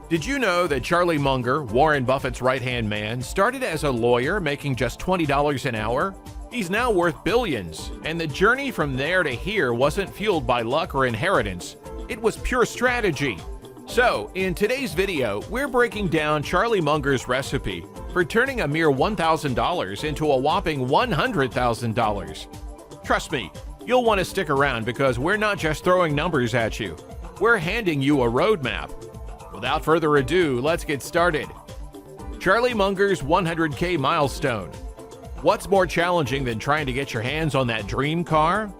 Did you know that Charlie Munger, Warren Buffett's right-hand man, started as a lawyer making just $20 an hour? He's now worth billions, and the journey from there to here wasn't fueled by luck or inheritance. It was pure strategy. So, in today's video, we're breaking down Charlie Munger's recipe for turning a mere $1,000 into a whopping $100,000. Trust me, you'll want to stick around because we're not just throwing numbers at you. We're handing you a roadmap. Without further ado, let's get started. Charlie Munger's 100K milestone. What's more challenging than trying to get your hands on that dream car?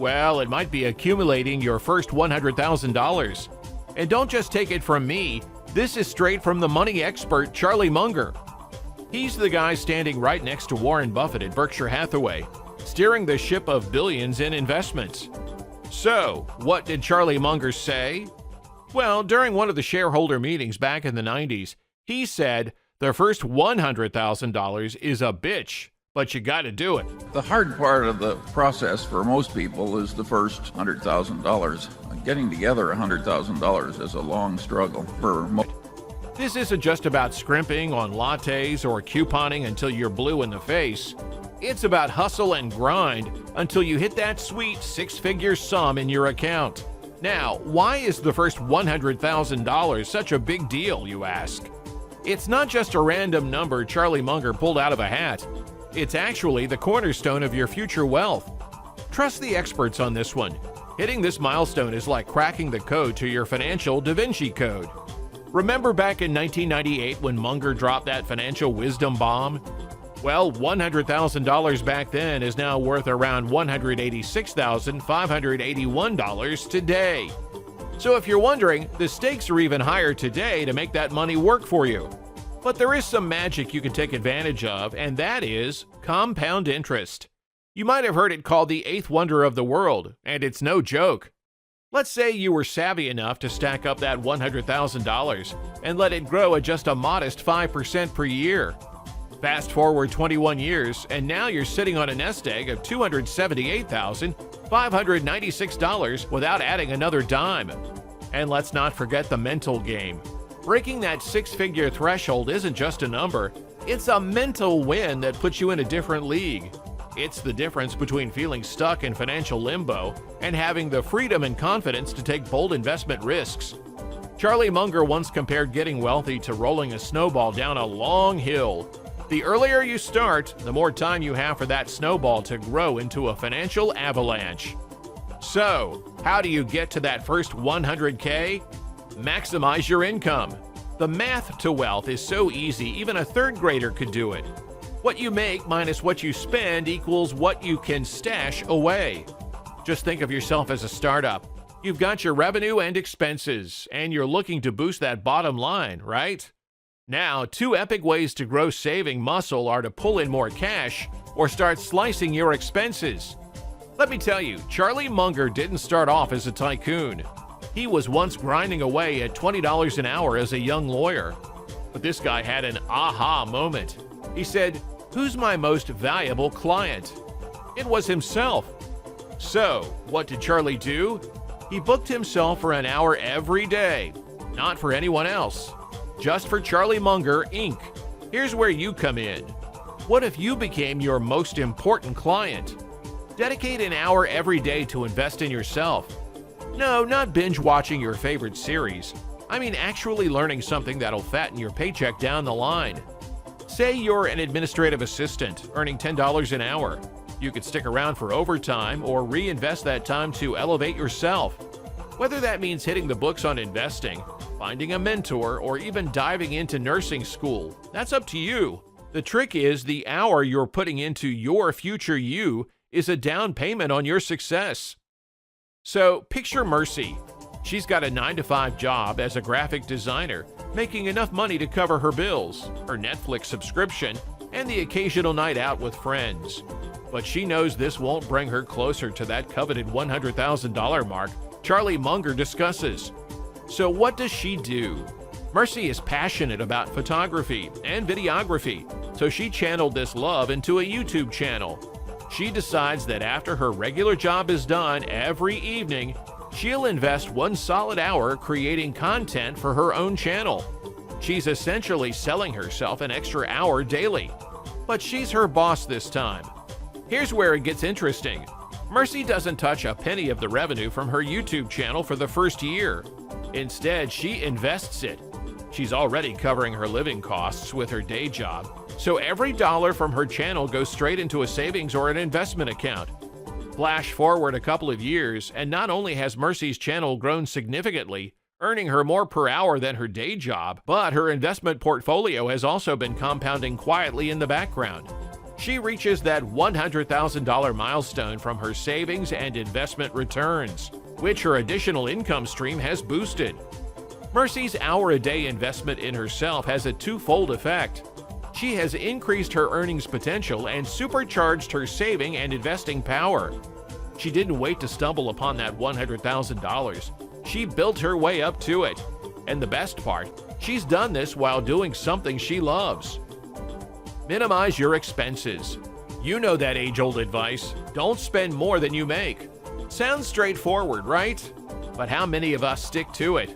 Well, it might be accumulating your first $100,000. And don't just take it from me, this is straight from the money expert Charlie Munger. He's the guy standing right next to Warren Buffett at Berkshire Hathaway, steering the ship of billions in investments. So, what did Charlie Munger say? Well, during one of the shareholder meetings back in the 90s, he said, "The first $100,000 is a bitch, but you gotta do it." The hard part of the process for most people is the first $100,000. Getting together $100,000 is a long struggle for most. This isn't just about scrimping on lattes or couponing until you're blue in the face. It's about hustle and grind until you hit that sweet six-figure sum in your account. Now, why is the first $100,000 such a big deal, you ask? It's not just a random number Charlie Munger pulled out of a hat. It's actually the cornerstone of your future wealth. Trust the experts on this one. Hitting this milestone is like cracking the code to your financial Da Vinci Code. Remember back in 1998 when Munger dropped that financial wisdom bomb? Well, $100,000 back then is now worth around $186,581 today. So if you're wondering, the stakes are even higher today to make that money work for you. But there is some magic you can take advantage of, and that is compound interest. You might have heard it called the eighth wonder of the world, and it's no joke. Let's say you were savvy enough to stack up that $100,000 and let it grow at just a modest 5% per year. Fast forward 21 years, and now you're sitting on a nest egg of $278,596 without adding another dime. And let's not forget the mental game. Breaking that six-figure threshold isn't just a number, it's a mental win that puts you in a different league. It's the difference between feeling stuck in financial limbo and having the freedom and confidence to take bold investment risks. Charlie Munger once compared getting wealthy to rolling a snowball down a long hill. The earlier you start, the more time you have for that snowball to grow into a financial avalanche. So, how do you get to that first 100K? Maximize your income. The math to wealth is so easy, even a third grader could do it. What you make minus what you spend equals what you can stash away. Just think of yourself as a startup. You've got your revenue and expenses, and you're looking to boost that bottom line, right? Now, two epic ways to grow saving muscle are to pull in more cash or start slicing your expenses. Let me tell you, Charlie Munger didn't start off as a tycoon. He was once grinding away at $20 an hour as a young lawyer. But this guy had an aha moment. He said, "Who's my most valuable client?" It was himself. So, what did Charlie do? He booked himself for an hour every day, not for anyone else. Just for Charlie Munger, Inc. Here's where you come in. What if you became your most important client? Dedicate an hour every day to invest in yourself. No, not binge watching your favorite series. I mean actually learning something that'll fatten your paycheck down the line. Say you're an administrative assistant earning $10 an hour. You could stick around for overtime or reinvest that time to elevate yourself. Whether that means hitting the books on investing, finding a mentor, or even diving into nursing school, that's up to you. The trick is the hour you're putting into your future you is a down payment on your success. So picture Mercy. She's got a 9-to-5 job as a graphic designer, making enough money to cover her bills, her Netflix subscription, and the occasional night out with friends. But she knows this won't bring her closer to that coveted $100,000 mark Charlie Munger discusses. So what does she do? Mercy is passionate about photography and videography, so she channeled this love into a YouTube channel. She decides that after her regular job is done every evening, She'll invest one solid hour creating content for her own channel. She's essentially selling herself an extra hour daily. But she's her boss this time. Here's where it gets interesting. Mercy doesn't touch a penny of the revenue from her YouTube channel for the first year. Instead, she invests it. She's already covering her living costs with her day job, so every dollar from her channel goes straight into a savings or an investment account. Flash forward a couple of years, and not only has Mercy's channel grown significantly, earning her more per hour than her day job, but her investment portfolio has also been compounding quietly in the background. She reaches that $100,000 milestone from her savings and investment returns, which her additional income stream has boosted. Mercy's hour-a-day investment in herself has a twofold effect. She has increased her earnings potential and supercharged her saving and investing power. She didn't wait to stumble upon that $100,000. She built her way up to it. And the best part, she's done this while doing something she loves. Minimize your expenses. You know that age-old advice, don't spend more than you make. Sounds straightforward, right? But how many of us stick to it?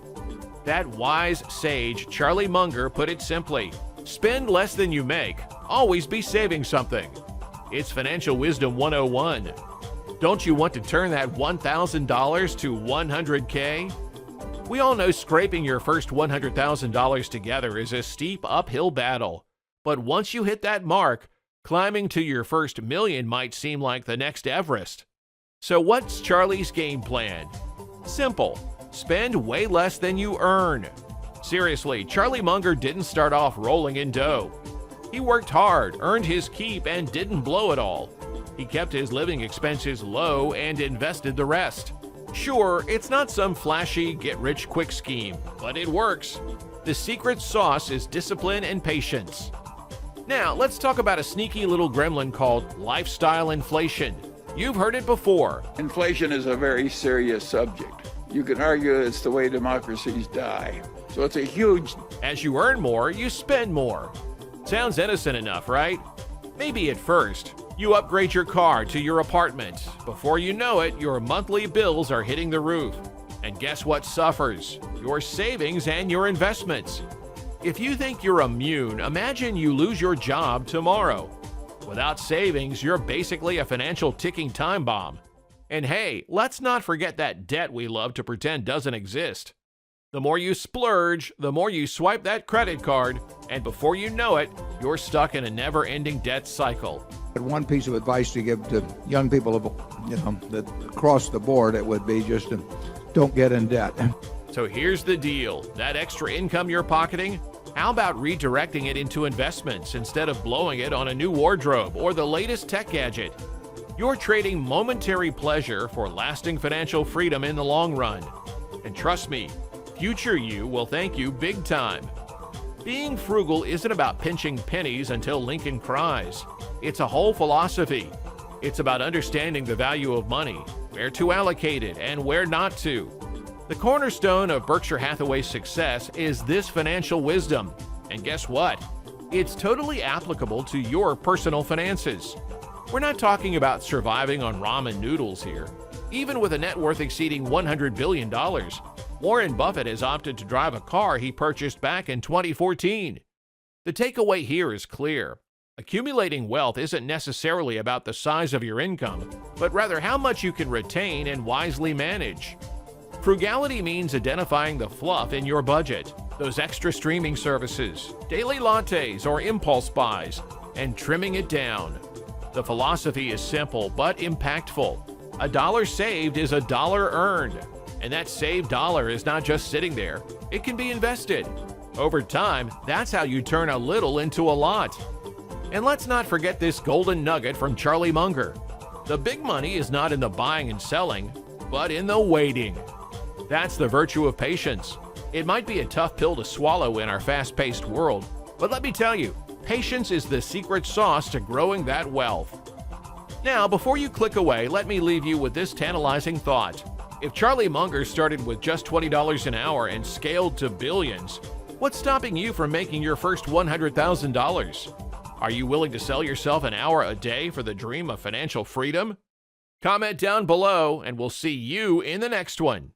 That wise sage, Charlie Munger, put it simply, spend less than you make, always be saving something. It's Financial Wisdom 101. Don't you want to turn that $1,000 to $100K? We all know scraping your first $100,000 together is a steep uphill battle. But once you hit that mark, climbing to your first million might seem like the next Everest. So what's Charlie's game plan? Simple. Spend way less than you earn. Seriously, Charlie Munger didn't start off rolling in dough. He worked hard, earned his keep, and didn't blow it all. He kept his living expenses low and invested the rest. Sure, it's not some flashy get-rich-quick scheme, but it works. The secret sauce is discipline and patience. Now, let's talk about a sneaky little gremlin called lifestyle inflation. You've heard it before. Inflation is a very serious subject. You can argue it's the way democracies die. So it's a huge... As you earn more, you spend more. Sounds innocent enough, right? Maybe at first. You upgrade your car to your apartment. Before you know it, your monthly bills are hitting the roof. And guess what suffers? Your savings and your investments. If you think you're immune, imagine you lose your job tomorrow. Without savings, you're basically a financial ticking time bomb. And hey, let's not forget that debt we love to pretend doesn't exist. The more you splurge, the more you swipe that credit card, and before you know it, you're stuck in a never-ending debt cycle. One piece of advice to give to young people, that across the board, it would be just to don't get in debt. So here's the deal. That extra income you're pocketing, how about redirecting it into investments instead of blowing it on a new wardrobe or the latest tech gadget? You're trading momentary pleasure for lasting financial freedom in the long run. And trust me, future you will thank you big time. Being frugal isn't about pinching pennies until Lincoln cries. It's a whole philosophy. It's about understanding the value of money, where to allocate it, and where not to. The cornerstone of Berkshire Hathaway's success is this financial wisdom. And guess what? It's totally applicable to your personal finances. We're not talking about surviving on ramen noodles here. Even with a net worth exceeding $100 billion, Warren Buffett has opted to drive a car he purchased back in 2014. The takeaway here is clear. Accumulating wealth isn't necessarily about the size of your income, but rather how much you can retain and wisely manage. Frugality means identifying the fluff in your budget, those extra streaming services, daily lattes, or impulse buys, and trimming it down. The philosophy is simple but impactful. A dollar saved is a dollar earned. And that saved dollar is not just sitting there, it can be invested. Over time, that's how you turn a little into a lot. And let's not forget this golden nugget from Charlie Munger. The big money is not in the buying and selling, but in the waiting. That's the virtue of patience. It might be a tough pill to swallow in our fast-paced world, but let me tell you, patience is the secret sauce to growing that wealth. Now, before you click away, let me leave you with this tantalizing thought. If Charlie Munger started with just $20 an hour and scaled to billions, what's stopping you from making your first $100,000? Are you willing to sell yourself an hour a day for the dream of financial freedom? Comment down below, and we'll see you in the next one.